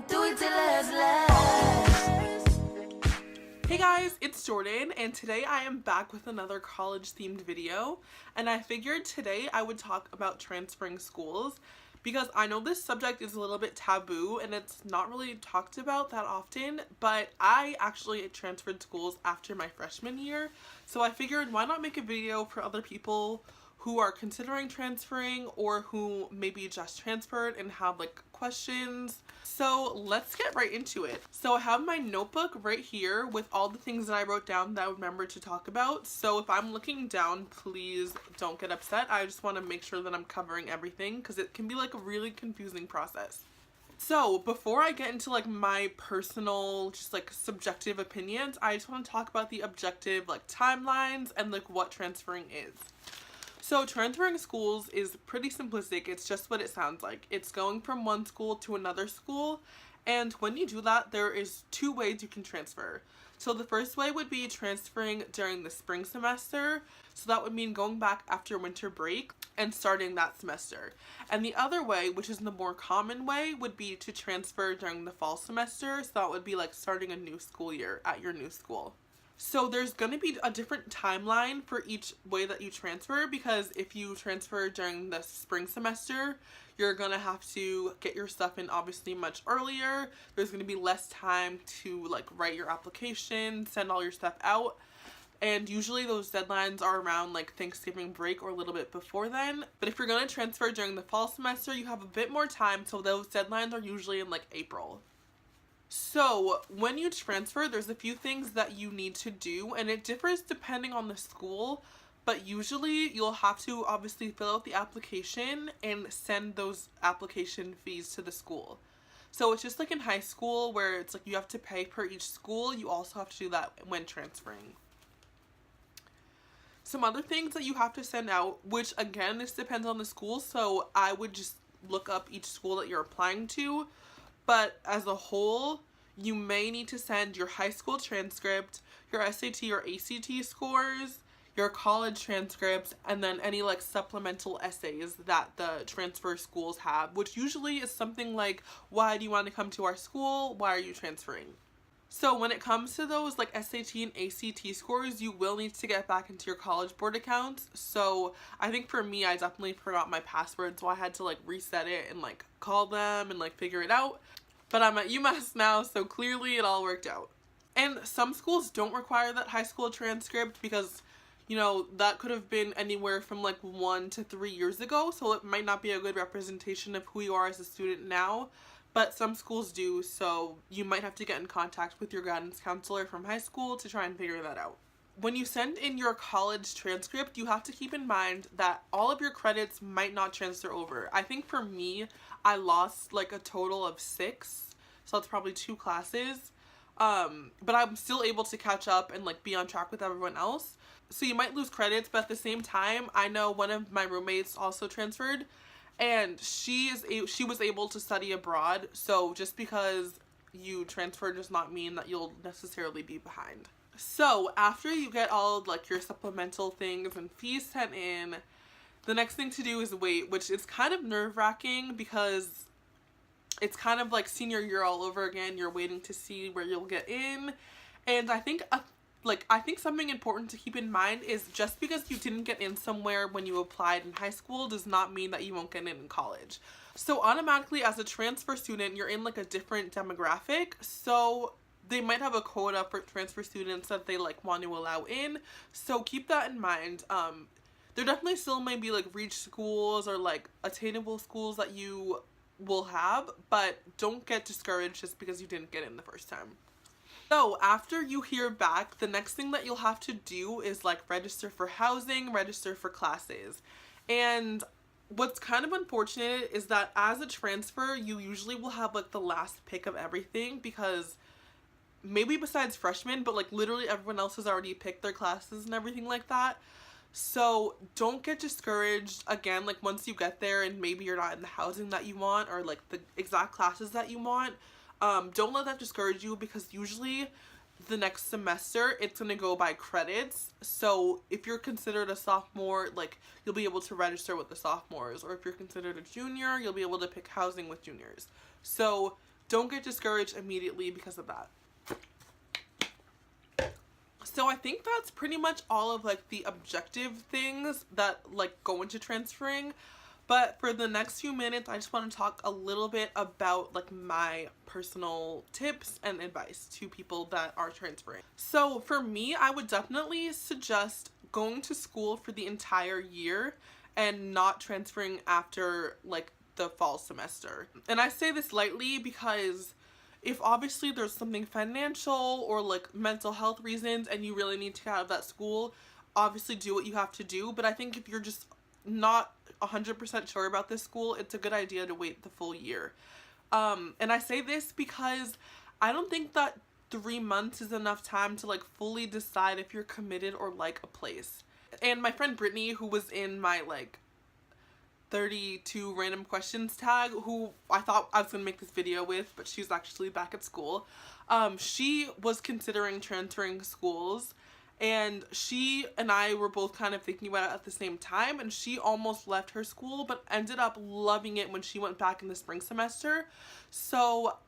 do it till last. Hey guys, it's Jordan, and today I am back with another college-themed video, and I figured today I would talk about transferring schools because I know this subject is a little bit taboo and it's not really talked about that often, but I actually transferred schools after my freshman year, so I figured why not make a video for other people who are considering transferring or who maybe just transferred and have like questions. So let's get right into it. So I have my notebook right here with all the things that I wrote down that I remember to talk about. So if I'm looking down, please don't get upset. I just want to make sure that I'm covering everything because it can be like a really confusing process. So before I get into like my personal, just like subjective opinions, I just want to talk about the objective like timelines and like what transferring is. So transferring schools is pretty simplistic. It's just what it sounds like. It's going from one school to another school, and when you do that, there is two ways you can transfer. So the first way would be transferring during the spring semester. So that would mean going back after winter break and starting that semester. And the other way, which is the more common way, would be to transfer during the fall semester. So that would be like starting a new school year at your new school. So there's going to be a different timeline for each way that you transfer, because if you transfer during the spring semester, you're going to have to get your stuff in obviously much earlier. There's going to be less time to like write your application, send all your stuff out. And usually those deadlines are around like Thanksgiving break or a little bit before then. But if you're going to transfer during the fall semester, you have a bit more time. So those deadlines are usually in like April. So when you transfer, there's a few things that you need to do, and it differs depending on the school, but usually you'll have to obviously fill out the application and send those application fees to the school. So it's just like in high school where it's like you have to pay per each school, you also have to do that when transferring. Some other things that you have to send out, which again, this depends on the school, so I would just look up each school that you're applying to. But as a whole, you may need to send your high school transcript, your SAT or ACT scores, your college transcripts, and then any like supplemental essays that the transfer schools have, which usually is something like, why do you want to come to our school? Why are you transferring? So when it comes to those like SAT and ACT scores, you will need to get back into your College Board accounts. So I think for me, I definitely forgot my password, so I had to like reset it and like call them and like figure it out. But I'm at UMass now, so clearly it all worked out. And some schools don't require that high school transcript because, you know, that could have been anywhere from like 1 to 3 years ago, so it might not be a good representation of who you are as a student now. But some schools do, so you might have to get in contact with your guidance counselor from high school to try and figure that out. When you send in your college transcript, you have to keep in mind that all of your credits might not transfer over. I think for me, I lost like a total of 6, so that's probably 2 classes. But I'm still able to catch up and like be on track with everyone else. So you might lose credits, but at the same time, I know one of my roommates also transferred, and she was able to study abroad. So just because you transfer does not mean that you'll necessarily be behind. So after you get all of like your supplemental things and fees sent in, the next thing to do is wait, which is kind of nerve-wracking because it's kind of like senior year all over again. You're waiting to see where you'll get in. And I think something important to keep in mind is just because you didn't get in somewhere when you applied in high school does not mean that you won't get in college. So automatically as a transfer student, you're in like a different demographic. So they might have a quota for transfer students that they like want to allow in. So keep that in mind. There definitely still may be like reach schools or like attainable schools that you will have, but don't get discouraged just because you didn't get in the first time. So after you hear back, the next thing that you'll have to do is like register for housing, register for classes. And what's kind of unfortunate is that as a transfer, you usually will have like the last pick of everything because maybe besides freshmen, but like literally everyone else has already picked their classes and everything like that. So don't get discouraged. Again, like once you get there and maybe you're not in the housing that you want or like the exact classes that you want, don't let that discourage you because usually the next semester it's going to go by credits. So if you're considered a sophomore, like you'll be able to register with the sophomores, or if you're considered a junior, you'll be able to pick housing with juniors. So don't get discouraged immediately because of that. So I think that's pretty much all of like the objective things that like go into transferring. But for the next few minutes, I just want to talk a little bit about like my personal tips and advice to people that are transferring. So for me, I would definitely suggest going to school for the entire year and not transferring after like the fall semester. And I say this lightly because if obviously there's something financial or like mental health reasons and you really need to get out of that school, obviously do what you have to do. But I think if you're just not 100% sure about this school, it's a good idea to wait the full year. And I say this because I don't think that 3 months is enough time to like fully decide if you're committed or like a place. And my friend Brittany, who was in my like 32 random questions tag, who I thought I was gonna make this video with, but she's actually back at school. She was considering transferring schools, and she and I were both kind of thinking about it at the same time, and she almost left her school but ended up loving it when she went back in the spring semester. So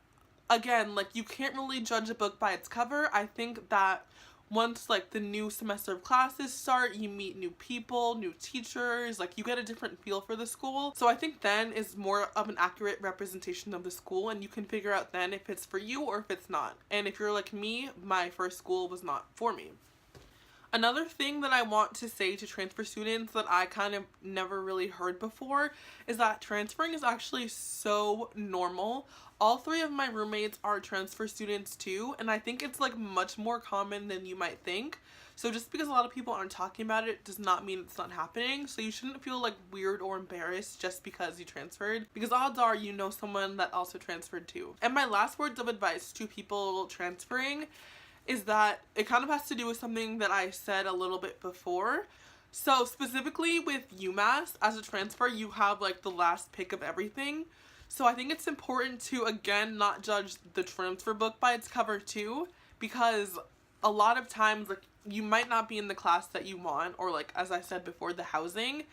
again, like, you can't really judge a book by its cover. I think that once like the new semester of classes start, you meet new people, new teachers, like you get a different feel for the school. So I think then is more of an accurate representation of the school, and you can figure out then if it's for you or if it's not. And if you're like me, my first school was not for me. Another thing that I want to say to transfer students that I kind of never really heard before is that transferring is actually so normal. All 3 of my roommates are transfer students too, and I think it's like much more common than you might think. So just because a lot of people aren't talking about it does not mean it's not happening. So you shouldn't feel like weird or embarrassed just because you transferred, because odds are you know someone that also transferred too. And my last words of advice to people transferring is that it kind of has to do with something that I said a little bit before. So specifically with UMass, as a transfer, you have like the last pick of everything. So I think it's important to, again, not judge the transfer book by its cover too, because a lot of times like you might not be in the class that you want, or like, as I said before, the housing.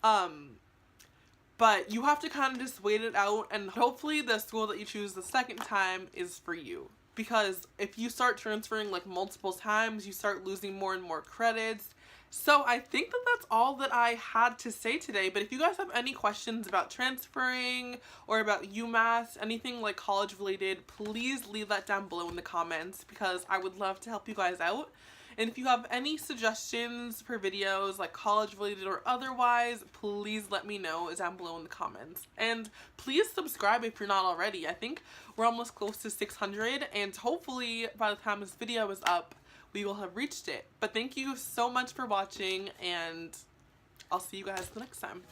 But you have to kind of just wait it out, and hopefully the school that you choose the second time is for you. Because if you start transferring like multiple times, you start losing more and more credits. So I think that that's all that I had to say today. But if you guys have any questions about transferring or about UMass, anything like college related, please leave that down below in the comments, because I would love to help you guys out. And if you have any suggestions for videos, like college related or otherwise, please let me know down below in the comments. And please subscribe if you're not already. I think we're almost close to 600, and hopefully by the time this video is up, we will have reached it. But thank you so much for watching, and I'll see you guys the next time.